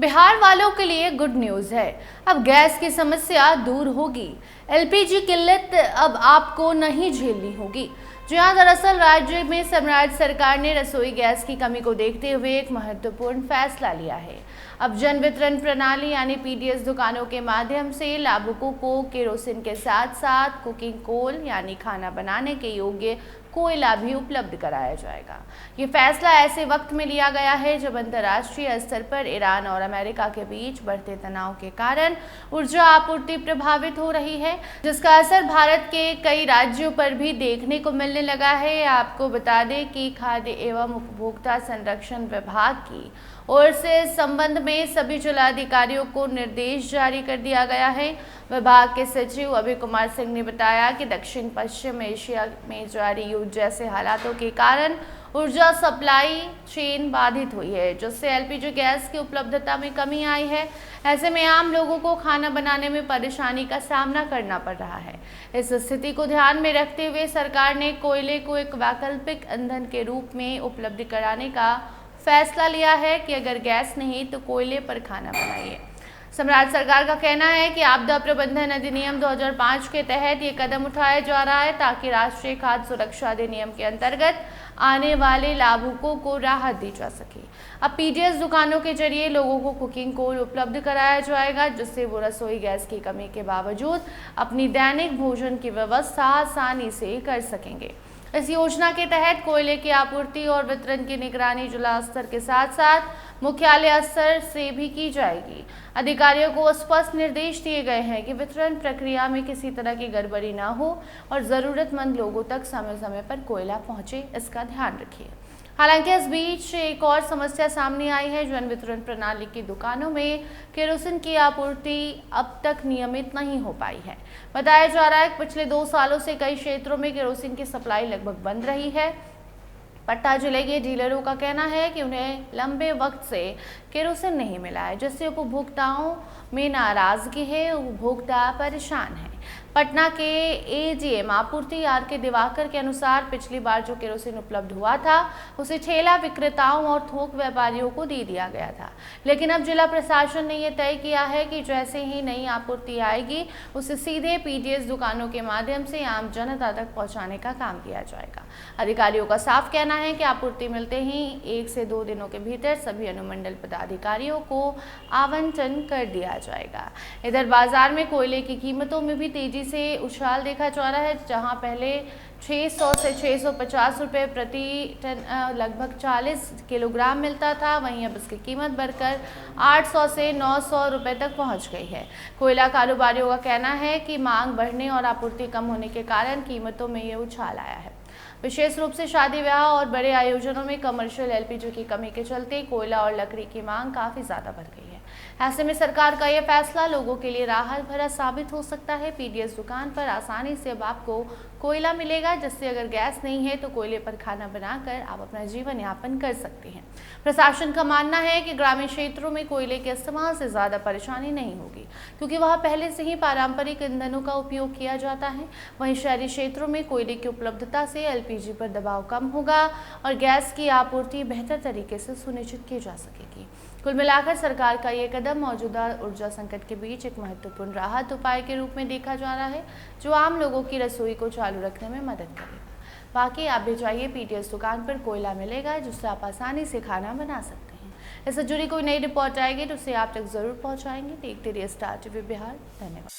बिहार वालों के लिए गुड न्यूज़ है। अब गैस की समस्या दूर होगी। एलपीजी किल्लत अब आपको नहीं झेलनी होगी। जी हाँ, दरअसल राज्य में राज्य सरकार ने रसोई गैस की कमी को देखते हुए एक महत्वपूर्ण फैसला लिया है। अब जन वितरण प्रणाली यानी पीडीएस दुकानों के माध्यम से लाभुकों को केरोसिन के साथ साथ कुकिंग कोल यानी खाना बनाने के योग्य कोयला भी उपलब्ध कराया जाएगा। ये फैसला ऐसे वक्त में लिया गया है जब अंतर्राष्ट्रीय स्तर पर ईरान और अमेरिका के बीच बढ़ते तनाव के कारण ऊर्जा आपूर्ति प्रभावित हो रही है, जिसका असर भारत के कई राज्यों पर भी देखने को मिलने लगा है। आपको बता दें कि खाद्य एवं उपभोक्ता संरक्षण विभाग की ओर से इस संबंध में सभी जिलाधिकारियों को निर्देश जारी कर दिया गया है। विभाग के सचिव अभय कुमार सिंह ने बताया कि दक्षिण पश्चिम एशिया में जारी युद्ध जैसे हालातों के कारण ऊर्जा सप्लाई चेन बाधित हुई है, जिससे एलपीजी गैस की उपलब्धता में कमी आई है। ऐसे में आम लोगों को खाना बनाने में परेशानी का सामना करना पड़ रहा है। इस स्थिति को ध्यान में रखते हुए सरकार ने कोयले को एक वैकल्पिक ईंधन के रूप में उपलब्ध कराने का फैसला लिया है कि अगर गैस नहीं तो कोयले पर खाना बनाइए। सम्राट सरकार का कहना है कि आपदा प्रबंधन अधिनियम 2005 के तहत ये कदम उठाया जा रहा है ताकि राष्ट्रीय खाद्य सुरक्षा अधिनियम के अंतर्गत आने वाले लाभुकों को राहत दी जा सके। अब पीडीएस दुकानों के जरिए लोगों को कुकिंग कोल उपलब्ध कराया जाएगा, जिससे वो रसोई गैस की कमी के बावजूद अपनी दैनिक भोजन की व्यवस्था आसानी से कर सकेंगे। इस योजना के तहत कोयले की आपूर्ति और वितरण की निगरानी जिला स्तर के साथ साथ मुख्यालय स्तर से भी की जाएगी। अधिकारियों को स्पष्ट निर्देश दिए गए हैं कि वितरण प्रक्रिया में किसी तरह की गड़बड़ी ना हो और ज़रूरतमंद लोगों तक समय समय पर कोयला पहुंचे, इसका ध्यान रखिए। हालांकि इस बीच एक और समस्या सामने आई है। जन वितरण प्रणाली की दुकानों में केरोसिन की आपूर्ति अब तक नियमित नहीं हो पाई है। बताया जा रहा है कि पिछले 2 सालों से कई क्षेत्रों में केरोसिन की सप्लाई लगभग बंद रही है। पटना जिले के डीलरों का कहना है कि उन्हें लंबे वक्त से केरोसिन नहीं मिला है, जिससे उपभोक्ताओं में नाराजगी है। उपभोक्ता परेशान है। पटना के एजीएम आपूर्ति आर के दिवाकर के अनुसार पिछली बार जो केरोसिन उपलब्ध हुआ था उसे ठेला विक्रेताओं और थोक व्यापारियों को दे दिया गया था, लेकिन अब जिला प्रशासन ने यह तय किया है कि जैसे ही नई आपूर्ति आएगी उसे सीधे पीडीएस दुकानों के माध्यम से आम जनता तक पहुंचाने का काम किया जाएगा। अधिकारियों का साफ कहना है कि आपूर्ति मिलते ही 1 से 2 दिनों के भीतर सभी अनुमंडल पदाधिकारियों को आवंटन कर दिया जाएगा। इधर बाजार में कोयले की कीमतों में भी तेजी से उछाल देखा जा रहा है। जहां पहले 600 से 650 रुपये प्रति टन लगभग 40 किलोग्राम मिलता था, वहीं अब इसकी कीमत बढ़कर 800 से 900 रुपये तक पहुंच गई है। कोयला कारोबारियों का कहना है कि मांग बढ़ने और आपूर्ति कम होने के कारण कीमतों में ये उछाल आया है। विशेष रूप से शादी ब्याह और बड़े आयोजनों में कमर्शियल एलपीजी की कमी के चलते कोयला और लकड़ी की मांग काफ़ी ज़्यादा बढ़ गई है। ऐसे में सरकार का यह फैसला लोगों के लिए राहत भरा साबित हो सकता है। पीडीएस दुकान पर आसानी से अब आपको कोयला मिलेगा, जिससे अगर गैस नहीं है तो कोयले पर खाना बनाकर आप अपना जीवन यापन कर सकते हैं। प्रशासन का मानना है कि ग्रामीण क्षेत्रों में कोयले के इस्तेमाल से ज़्यादा परेशानी नहीं होगी, क्योंकि वहाँ पहले से ही पारंपरिक ईंधनों का उपयोग किया जाता है। वहीं शहरी क्षेत्रों में कोयले की उपलब्धता से एलपीजी पर दबाव कम होगा और गैस की आपूर्ति बेहतर तरीके से सुनिश्चित की जा सकेगी। कुल मिलाकर सरकार का ये कदम मौजूदा ऊर्जा संकट के बीच एक महत्वपूर्ण राहत उपाय के रूप में देखा जा रहा है, जो आम लोगों की रसोई को चालू रखने में मदद करेगा। बाकी आप भी जाइए, पीडीएस दुकान पर कोयला मिलेगा, जिससे आप आसानी से खाना बना सकते हैं। इससे जुड़ी कोई नई रिपोर्ट आएगी तो उसे आप तक जरूर पहुँचाएंगे। देखते रहिए स्टार टीवी बिहार। धन्यवाद।